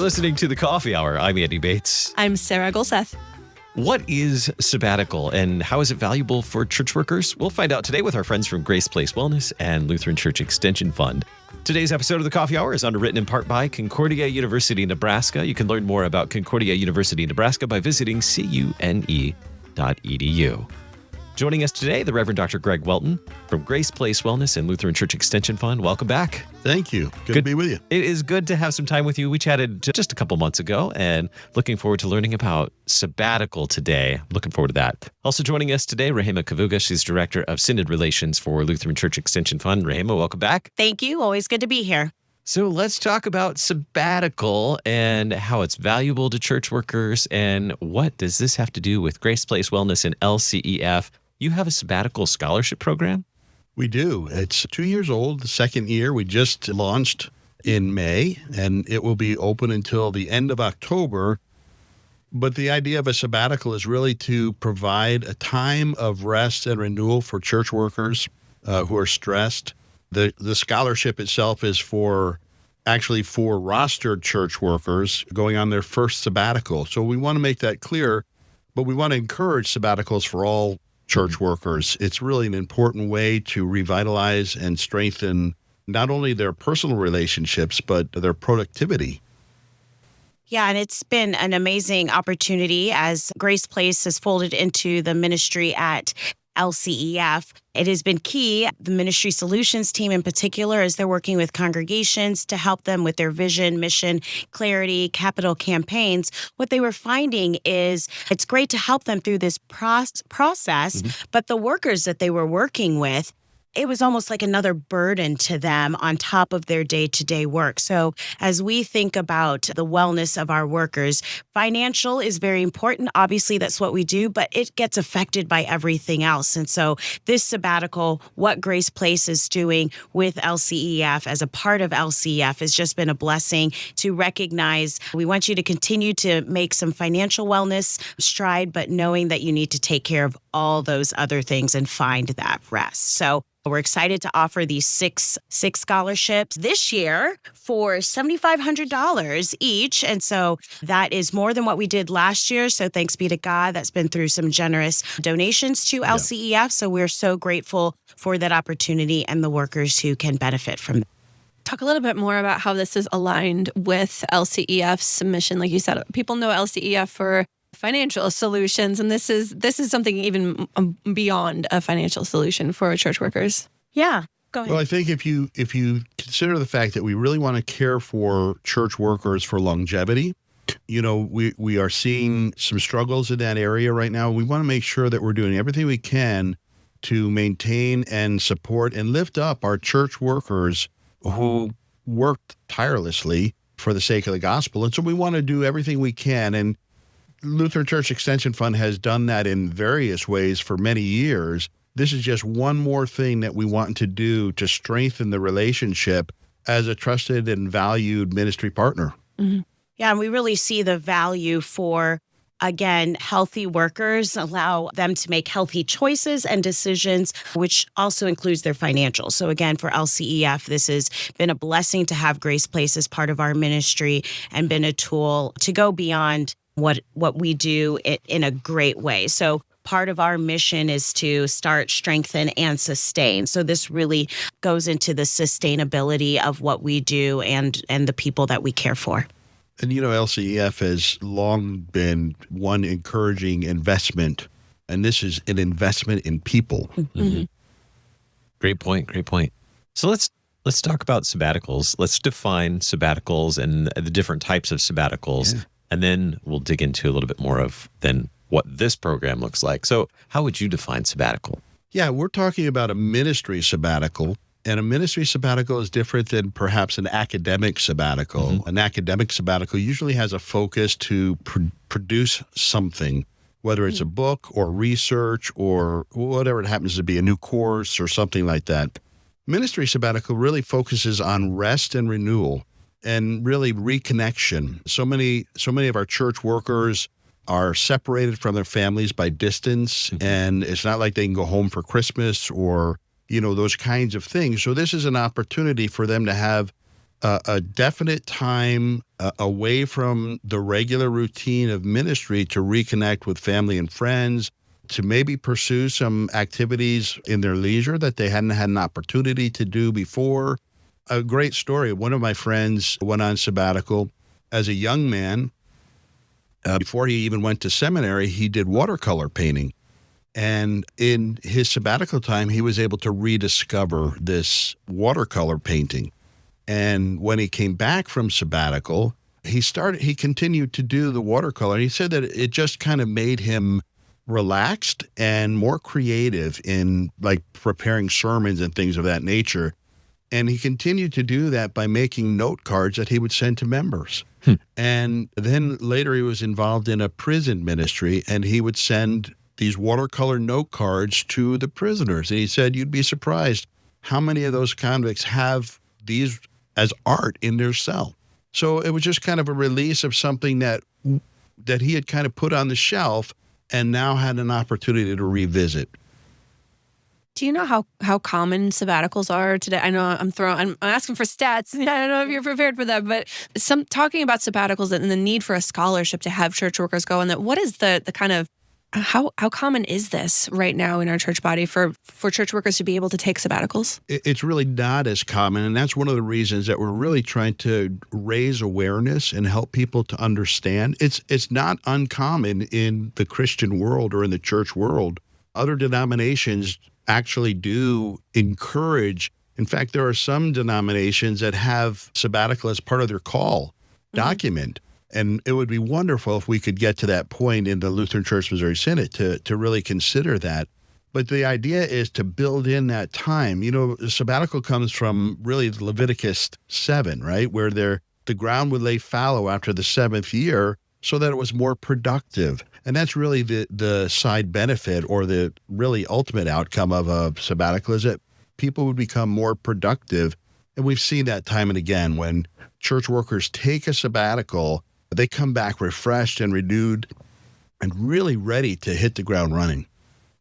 listening to The Coffee Hour. I'm Andy Bates. I'm Sarah Golseth. What is sabbatical and how is it valuable for church workers? We'll find out today with our friends from Grace Place Wellness and Lutheran Church Extension Fund. Today's episode of The Coffee Hour is underwritten in part by Concordia University, Nebraska. You can learn more about Concordia University, Nebraska by visiting cune.edu. Joining us today, the Reverend Dr. Greg Walton from Grace Place Wellness and Lutheran Church Extension Fund. Welcome back. Thank you. Good to be with you. It is good to have some time with you. We chatted just a couple months ago and looking forward to learning about sabbatical today. Looking forward to that. Also joining us today, Rehema Kavugha. She's Director of Synod Relations for Lutheran Church Extension Fund. Rehema, welcome back. Thank you. Always good to be here. So let's talk about sabbatical and how it's valuable to church workers and what does this have to do with Grace Place Wellness and LCEF. You have a Sabbatical Scholarship Program? We do. It's 2 years old, the second year. We just launched in May, and it will be open until the end of October. But the idea of a sabbatical is really to provide a time of rest and renewal for church workers who are stressed. The scholarship itself is for rostered church workers going on their first sabbatical. So we want to make that clear, but we want to encourage sabbaticals for all church workers. It's really an important way to revitalize and strengthen not only their personal relationships, but their productivity. Yeah, and it's been an amazing opportunity as Grace Place has folded into the ministry at LCEF. It has been key, the Ministry Solutions team in particular, as they're working with congregations to help them with their vision, mission, clarity, capital campaigns. What they were finding is it's great to help them through this process, but the workers that they were working with, it was almost like another burden to them on top of their day-to-day work. So as we think about the wellness of our workers, financial is very important. Obviously, that's what we do, but it gets affected by everything else. And so this sabbatical, what Grace Place is doing with LCEF as a part of LCEF has just been a blessing to recognize. We want you to continue to make some financial wellness stride, but knowing that you need to take care of all those other things and find that rest. So we're excited to offer these six scholarships this year for $7,500 each. And so that is more than what we did last year. So thanks be to God, that's been through some generous donations to LCEF. So we're so grateful for that opportunity and the workers who can benefit from that. Talk a little bit more about how this is aligned with LCEF's mission. Like you said, people know LCEF for financial solutions, and this is something even beyond a financial solution for church workers. Yeah, go ahead. Well, I think if you consider the fact that we really want to care for church workers for longevity, we are seeing some struggles in that area right now. We want to make sure that we're doing everything we can to maintain and support and lift up our church workers who worked tirelessly for the sake of the gospel. And so we want to do everything we can. And Lutheran Church Extension Fund has done that in various ways for many years. This is just one more thing that we want to do to strengthen the relationship as a trusted and valued ministry partner. Mm-hmm. Yeah, and we really see the value for, again, healthy workers, allow them to make healthy choices and decisions, which also includes their financials. So again, for LCEF, this has been a blessing to have Grace Place as part of our ministry and been a tool to go beyond what we do in a great way. So part of our mission is to start, strengthen, and sustain. So this really goes into the sustainability of what we do and the people that we care for. And LCEF has long been one encouraging investment, and this is an investment in people. Mm-hmm. Great point. So let's talk about sabbaticals. Let's define sabbaticals and the different types of sabbaticals. Yeah. And then we'll dig into a little bit more of then what this program looks like. So how would you define sabbatical? Yeah, we're talking about a ministry sabbatical. And a ministry sabbatical is different than perhaps an academic sabbatical. Mm-hmm. An academic sabbatical usually has a focus to produce something, whether it's a book or research or whatever it happens to be, a new course or something like that. Ministry sabbatical really focuses on rest and renewal and really reconnection. So many of our church workers are separated from their families by distance, and it's not like they can go home for Christmas or, those kinds of things. So this is an opportunity for them to have a definite time away from the regular routine of ministry to reconnect with family and friends, to maybe pursue some activities in their leisure that they hadn't had an opportunity to do before. A great story. One of my friends went on sabbatical as a young man. Before he even went to seminary, he did watercolor painting. And in his sabbatical time, he was able to rediscover this watercolor painting. And when he came back from sabbatical, he continued to do the watercolor. He said that it just kind of made him relaxed and more creative in like preparing sermons and things of that nature. And he continued to do that by making note cards that he would send to members. And then later he was involved in a prison ministry, and he would send these watercolor note cards to the prisoners. And he said, you'd be surprised how many of those convicts have these as art in their cell. So it was just kind of a release of something that he had kind of put on the shelf and now had an opportunity to revisit. Do you know how common sabbaticals are today? I know I'm asking for stats. I don't know if you're prepared for that, but talking about sabbaticals and the need for a scholarship to have church workers go on that. What is the kind of how common is this right now in our church body for church workers to be able to take sabbaticals? It's really not as common, and that's one of the reasons that we're really trying to raise awareness and help people to understand. It's not uncommon in the Christian world or in the church world. Other denominations actually do encourage. In fact, there are some denominations that have sabbatical as part of their call document. And it would be wonderful if we could get to that point in the Lutheran Church Missouri Synod to really consider that. But the idea is to build in that time. You know, the sabbatical comes from really Leviticus 7, right? Where the ground would lay fallow after the seventh year so that it was more productive. And that's really the side benefit, or the really ultimate outcome of a sabbatical, is that people would become more productive. And we've seen that time and again. When church workers take a sabbatical, they come back refreshed and renewed and really ready to hit the ground running.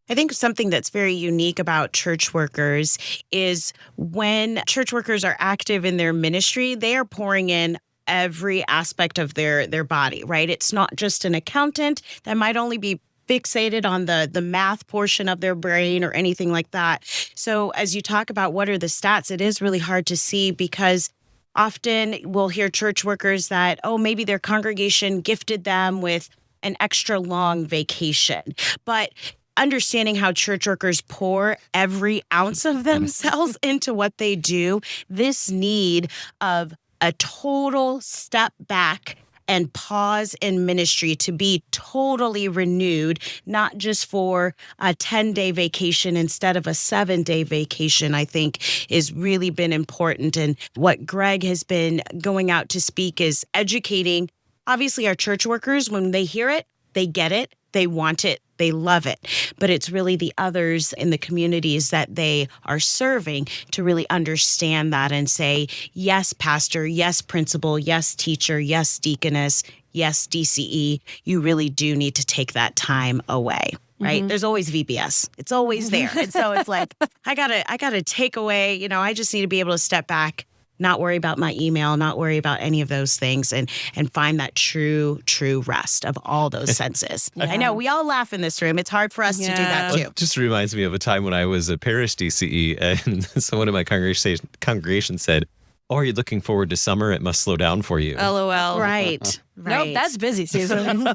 I think something that's very unique about church workers is when church workers are active in their ministry, they are pouring in every aspect of their body, right? It's not just an accountant that might only be fixated on the math portion of their brain or anything like that. So as you talk about what are the stats, it is really hard to see, because often we'll hear church workers that, maybe their congregation gifted them with an extra long vacation. But understanding how church workers pour every ounce of themselves into what they do, this need of a total step back and pause in ministry to be totally renewed, not just for a 10-day vacation instead of a 7-day vacation, I think is really been important. And what Greg has been going out to speak is educating, obviously, our church workers. When they hear it, they get it, they want it, they love it. But it's really the others in the communities that they are serving to really understand that and say, yes, pastor, yes, principal, yes, teacher, yes, deaconess, yes, DCE, you really do need to take that time away. Right? Mm-hmm. There's always VBS. It's always there. And so it's like, I gotta take away, I just need to be able to step back, not worry about my email, not worry about any of those things, and find that true rest of all those senses. Yeah. I know we all laugh in this room. It's hard for us to do that too. It just reminds me of a time when I was a parish DCE, and someone in my congregation said, "Oh, are you looking forward to summer? It must slow down for you." LOL. Right. Nope, that's busy season.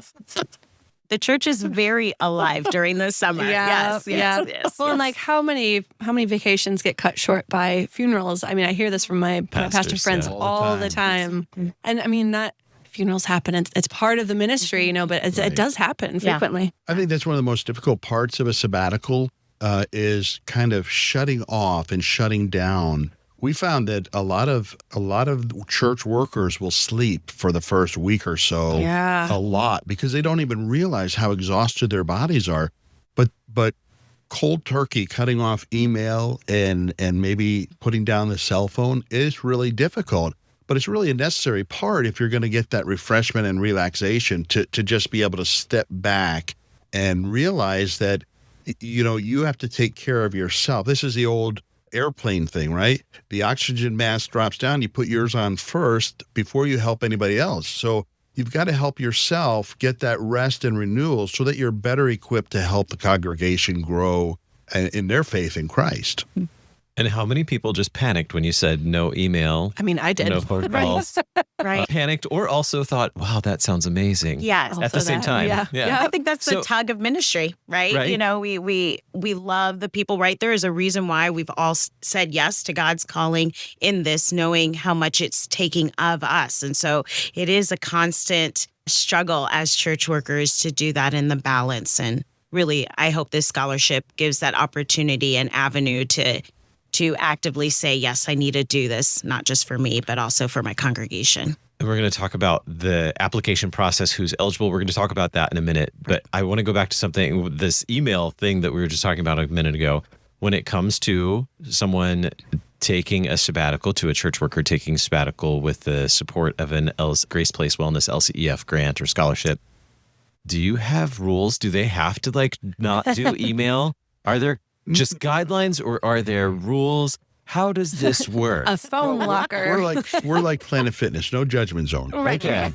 The church is very alive during the summer. Yes. Well, and like how many vacations get cut short by funerals? I mean, I hear this from my pastor friends all the time. And I mean, that funerals happen. It's part of the ministry, but it does happen frequently. I think that's one of the most difficult parts of a sabbatical is kind of shutting off and shutting down. We found that a lot of church workers will sleep for the first week or so, a lot, because they don't even realize how exhausted their bodies are. But cold turkey, cutting off email and maybe putting down the cell phone is really difficult. But it's really a necessary part if you're going to get that refreshment and relaxation to just be able to step back and realize that, you have to take care of yourself. This is the old airplane thing, right? The oxygen mask drops down. You put yours on first before you help anybody else. So you've got to help yourself get that rest and renewal so that you're better equipped to help the congregation grow in their faith in Christ. And how many people just panicked when you said no email? I mean, I did. No phone calls. Right. Panicked or also thought, wow, that sounds amazing. Yes. At the same time. Yeah. I think that's the tug of ministry, right? Right. You know, we love the people, right? There is a reason why we've all said yes to God's calling in this, knowing how much it's taking of us. And so it is a constant struggle as church workers to do that in the balance. And really, I hope this scholarship gives that opportunity and avenue to actively say, yes, I need to do this, not just for me, but also for my congregation. And we're going to talk about the application process, who's eligible. We're going to talk about that in a minute. But I want to go back to something, this email thing that we were just talking about a minute ago. When it comes to someone taking a sabbatical, to a church worker taking a sabbatical with the support of an Grace Place Wellness LCEF grant or scholarship, do you have rules? Do they have to not do email? Are there just guidelines or are there rules? How does this work? A phone locker. We're like Planet Fitness, no judgment zone. Right. Okay.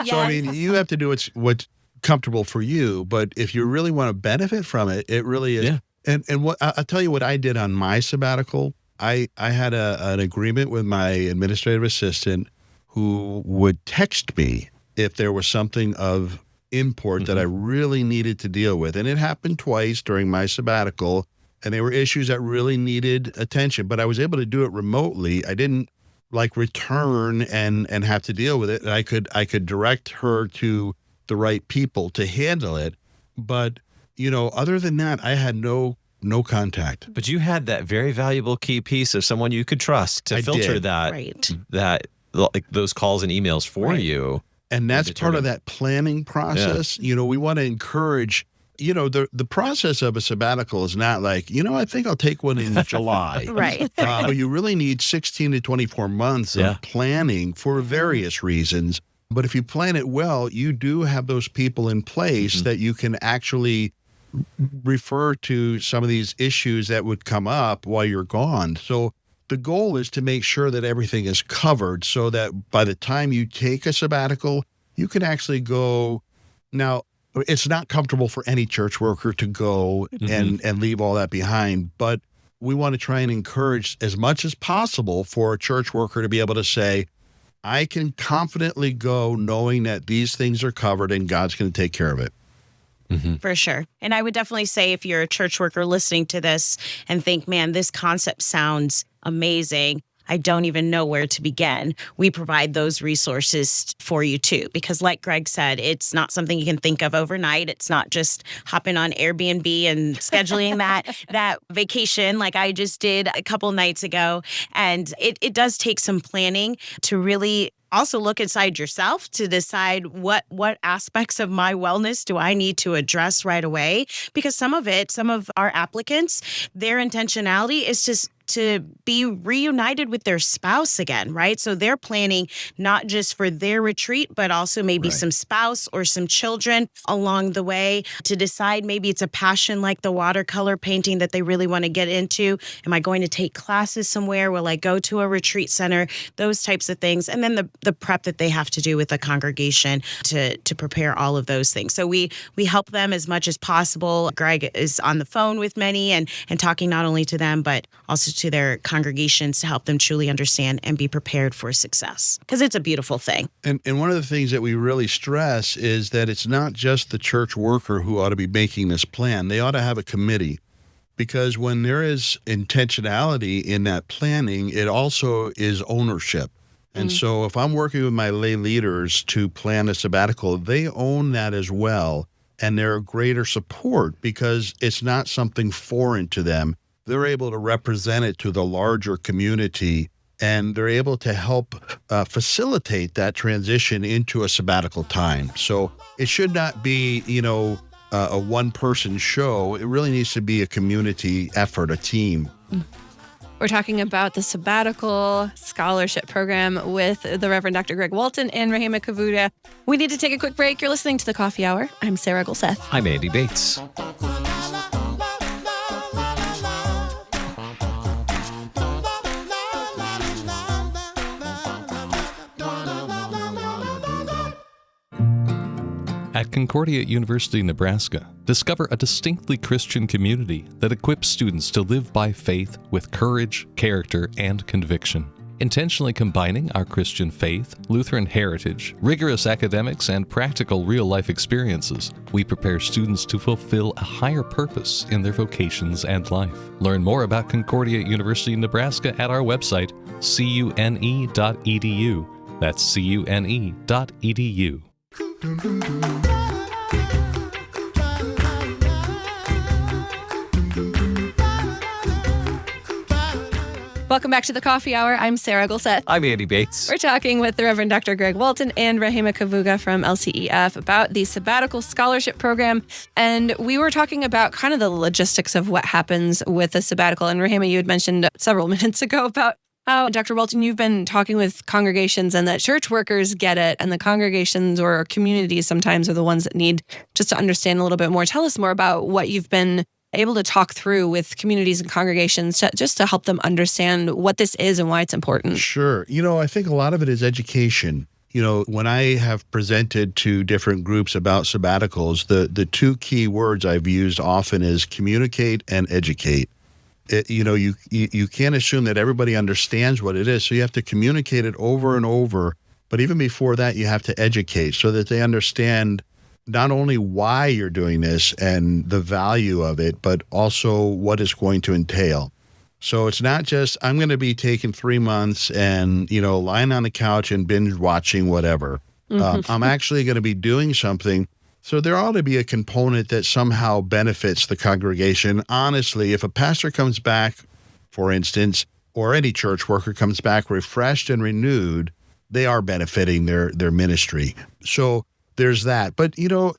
So I mean, you have to do what's comfortable for you, but if you really want to benefit from it, it really is. Yeah. And what I'll tell you what I did on my sabbatical. I had an agreement with my administrative assistant who would text me if there was something of import that I really needed to deal with. And it happened twice during my sabbatical, and they were issues that really needed attention, but I was able to do it remotely. I didn't return and have to deal with it. And I could direct her to the right people to handle it. But, other than that, I had no contact. But you had that very valuable key piece of someone you could trust to filter did. that those calls and emails for you. And that's part of that planning process. Yeah. We want to encourage, the process of a sabbatical is not like, I think I'll take one in July. Right. But you really need 16 to 24 months of planning for various reasons. But if you plan it well, you do have those people in place that you can actually refer to some of these issues that would come up while you're gone. So the goal is to make sure that everything is covered so that by the time you take a sabbatical, you can actually go. Now, it's not comfortable for any church worker to go and leave all that behind, but we want to try and encourage as much as possible for a church worker to be able to say, I can confidently go knowing that these things are covered and God's going to take care of it. For sure. And I would definitely say if you're a church worker listening to this and think, man, this concept sounds amazing, I don't even know where to begin. We provide those resources for you too, because like Greg said, it's not something you can think of overnight. It's not just hopping on Airbnb and scheduling that vacation like I just did a couple nights ago. And it does take some planning to really also look inside yourself to decide what aspects of my wellness do I need to address right away? Because some of our applicants, their intentionality is just to be reunited with their spouse again, right? So they're planning not just for their retreat, but also maybe some spouse or some children along the way to decide maybe it's a passion like the watercolor painting that they really want to get into. Am I going to take classes somewhere? Will I go to a retreat center? Those types of things. And then the prep that they have to do with the congregation to prepare all of those things. So we help them as much as possible. Greg is on the phone with many and talking not only to them, but also to their congregations to help them truly understand and be prepared for success. Because it's a beautiful thing. And one of the things that we really stress is that it's not just the church worker who ought to be making this plan. They ought to have a committee. Because when there is intentionality in that planning, it also is ownership. And so if I'm working with my lay leaders to plan a sabbatical, they own that as well. And they're a greater support because it's not something foreign to them. They're able to represent it to the larger community, and they're able to help facilitate that transition into a sabbatical time. So it should not be, a one-person show. It really needs to be a community effort, a team. We're talking about the Sabbatical Scholarship Program with the Reverend Dr. Greg Walton and Rehema Kavugha. We need to take a quick break. You're listening to The Coffee Hour. I'm Sarah Gulseth. I'm Andy Bates. At Concordia University, Nebraska, discover a distinctly Christian community that equips students to live by faith with courage, character, and conviction. Intentionally combining our Christian faith, Lutheran heritage, rigorous academics, and practical real-life experiences, we prepare students to fulfill a higher purpose in their vocations and life. Learn more about Concordia University, Nebraska at our website, cune.edu. That's cune.edu. Welcome back to the Coffee Hour. I'm Sarah Gulseth. I'm Andy Bates. We're talking with the Reverend Dr. Greg Walton and Rehema Kavugha from LCEF about the Sabbatical Scholarship Program. And we were talking about kind of the logistics of what happens with a sabbatical. And Rehema, you had mentioned several minutes ago about how, Dr. Walton, you've been talking with congregations and that church workers get it, and the congregations or communities sometimes are the ones that need just to understand a little bit more. Tell us more about what you've been able to talk through with communities and congregations just to help them understand what this is and why it's important. Sure. I think a lot of it is education. When I have presented to different groups about sabbaticals, the two key words I've used often is communicate and educate. You can't assume that everybody understands what it is, so you have to communicate it over and over. But even before that, you have to educate so that they understand not only why you're doing this and the value of it, but also what it's going to entail. So it's not just, I'm going to be taking 3 months and, lying on the couch and binge watching whatever. I'm actually going to be doing something. So there ought to be a component that somehow benefits the congregation. Honestly, if a pastor comes back, for instance, or any church worker comes back refreshed and renewed, they are benefiting their ministry. So there's that. But,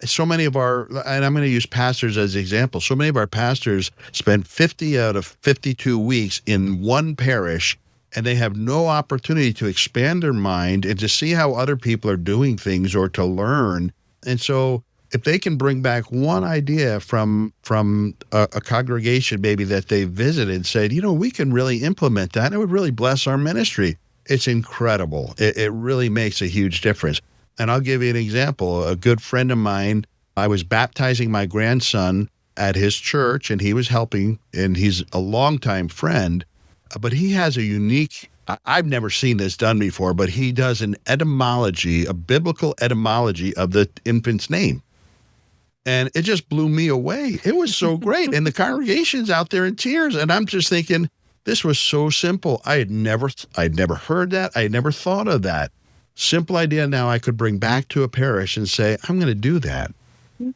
so many of our, and I'm going to use pastors as an example, so many of our pastors spend 50 out of 52 weeks in one parish, and they have no opportunity to expand their mind and to see how other people are doing things or to learn. And so if they can bring back one idea from a congregation maybe that they visited and said, we can really implement that, and it would really bless our ministry. It's incredible. It really makes a huge difference. And I'll give you an example. A good friend of mine, I was baptizing my grandson at his church, and he was helping, and he's a longtime friend, but he has a unique, I've never seen this done before, but he does an etymology, a biblical etymology of the infant's name. And it just blew me away. It was so great. And the congregation's out there in tears. And I'm just thinking, this was so simple. I'd never heard that. I had never thought of that. Simple idea now I could bring back to a parish and say, I'm going to do that.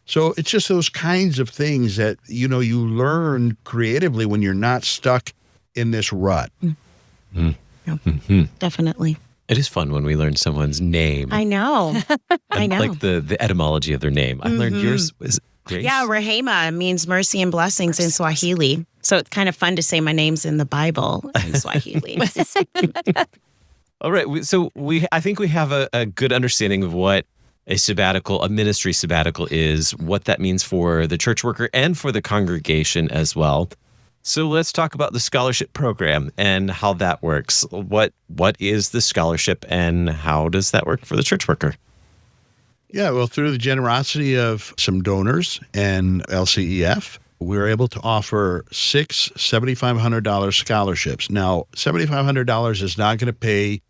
So it's just those kinds of things that, you learn creatively when you're not stuck in this rut. Definitely. It is fun when we learn someone's name. I know. I know. Like the etymology of their name. I learned yours was Grace. Yeah, Rehema means mercy and blessings in Swahili. So it's kind of fun to say my name's in the Bible in Swahili. All right. So I think we have a good understanding of what a sabbatical, a ministry sabbatical is, what that means for the church worker and for the congregation as well. So let's talk about the scholarship program and how that works. What is the scholarship and how does that work for the church worker? Yeah, well, through the generosity of some donors and LCEF, we were able to offer 6 $7,500 scholarships. Now, $7,500 is not going to pay,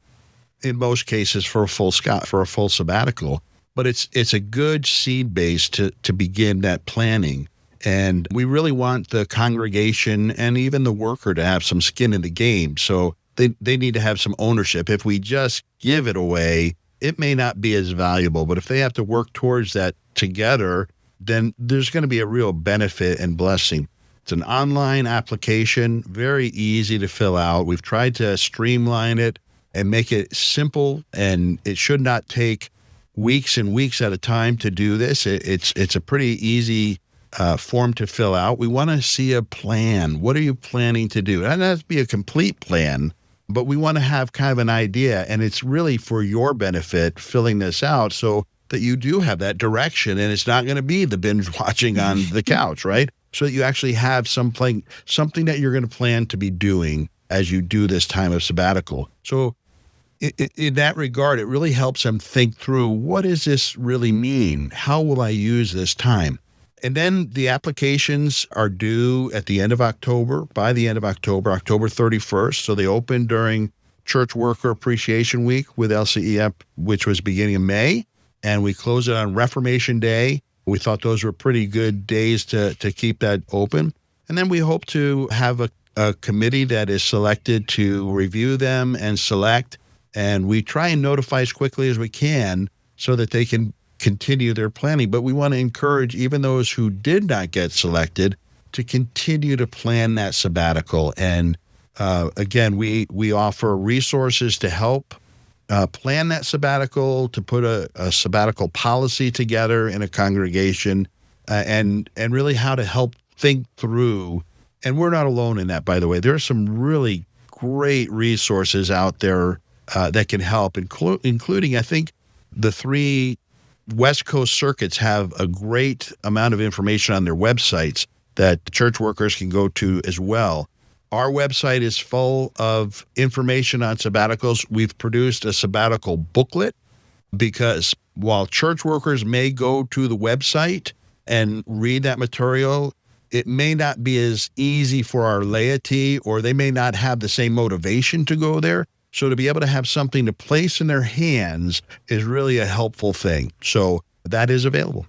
in most cases, for a full sabbatical, but it's a good seed base to begin that planning. And we really want the congregation and even the worker to have some skin in the game. So they need to have some ownership. If we just give it away, it may not be as valuable. But if they have to work towards that together, then there's going to be a real benefit and blessing. It's an online application, very easy to fill out. We've tried to streamline it and make it simple, and it should not take weeks and weeks at a time to do this. It's a pretty easy form to fill out. We want to see a plan. What are you planning to do? It doesn't have to be a complete plan, but we want to have kind of an idea, and it's really for your benefit filling this out so that you do have that direction, and it's not going to be the binge watching on the couch, right? So that you actually have something that you're going to plan to be doing as you do this time of sabbatical. So, in that regard, it really helps them think through, what does this really mean? How will I use this time? And then the applications are due at the end of October, by the end of October, October 31st. So they open during Church Worker Appreciation Week with LCEF, which was beginning of May. And we close it on Reformation Day. We thought those were pretty good days to keep that open. And then we hope to have a committee that is selected to review them and select. And we try and notify as quickly as we can so that they can continue their planning. But we want to encourage even those who did not get selected to continue to plan that sabbatical. And again, we offer resources to help plan that sabbatical, to put a sabbatical policy together in a congregation, and really how to help think through. And we're not alone in that, by the way. There are some really great resources out there that can help, including, I think, the 3 West Coast circuits have a great amount of information on their websites that church workers can go to as well. Our website is full of information on sabbaticals. We've produced a sabbatical booklet because while church workers may go to the website and read that material, it may not be as easy for our laity, or they may not have the same motivation to go there. So to be able to have something to place in their hands is really a helpful thing. So that is available.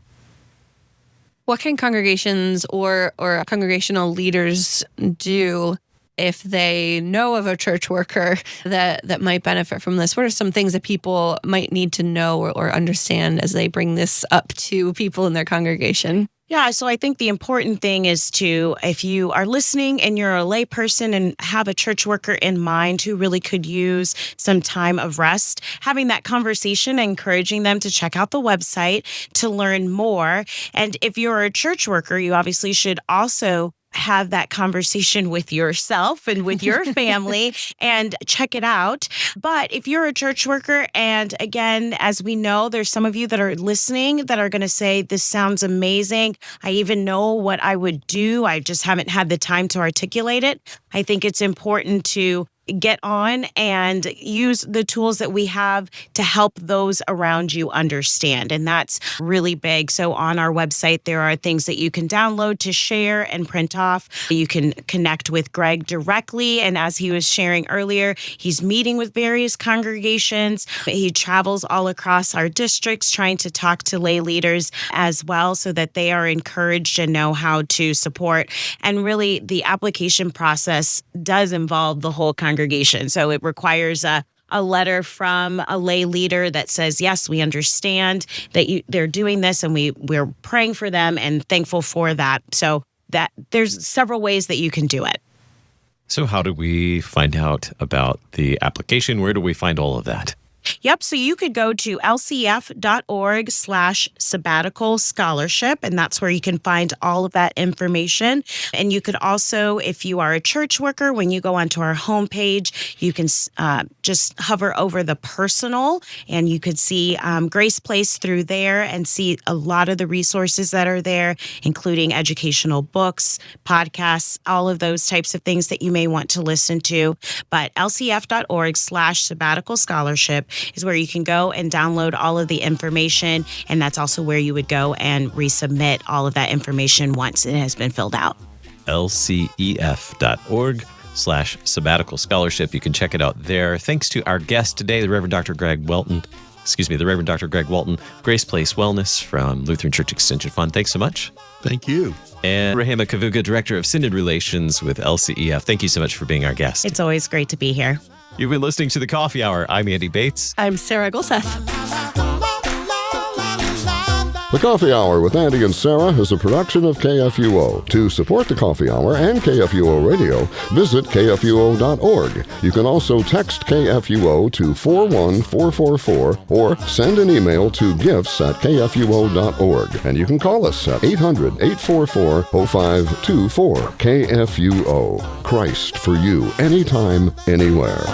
What can congregations or congregational leaders do if they know of a church worker that might benefit from this? What are some things that people might need to know or understand as they bring this up to people in their congregation? Yeah, so I think the important thing is to, if you are listening and you're a layperson and have a church worker in mind who really could use some time of rest, having that conversation, encouraging them to check out the website to learn more. And if you're a church worker, you obviously should also have that conversation with yourself and with your family and check it out. But if you're a church worker, and again, as we know, there's some of you that are listening that are going to say, this sounds amazing. I even know what I would do. I just haven't had the time to articulate it. I think it's important to get on and use the tools that we have to help those around you understand. And that's really big. So on our website, there are things that you can download to share and print off. You can connect with Greg directly. And as he was sharing earlier, he's meeting with various congregations. He travels all across our districts trying to talk to lay leaders as well so that they are encouraged and know how to support. And really, the application process does involve the whole congregation. So it requires a letter from a lay leader that says, yes, we understand that they're doing this and we're praying for them and thankful for that. So that there's several ways that you can do it. So how do we find out about the application? Where do we find all of that? Yep. So you could go to lcef.org/sabbatical scholarship, and that's where you can find all of that information. And you could also, if you are a church worker, when you go onto our homepage, you can just hover over the personal, and you could see Grace Place through there and see a lot of the resources that are there, including educational books, podcasts, all of those types of things that you may want to listen to. But lcef.org/sabbatical scholarship is where you can go and download all of the information. And that's also where you would go and resubmit all of that information once it has been filled out. lcef.org/sabbatical scholarship. You can check it out there. Thanks to our guest today, the Reverend Dr. Greg Walton, Grace Place Wellness from Lutheran Church Extension Fund. Thanks so much. Thank you. And Rehema Kavugha, Director of Synod Relations with LCEF. Thank you so much for being our guest. It's always great to be here. You've been listening to The Coffee Hour. I'm Andy Bates. I'm Sarah Gulseth. The Coffee Hour with Andy and Sarah is a production of KFUO. To support The Coffee Hour and KFUO Radio, visit KFUO.org. You can also text KFUO to 41444 or send an email to gifts@KFUO.org. And you can call us at 800-844-0524. KFUO. Christ for you, anytime, anywhere.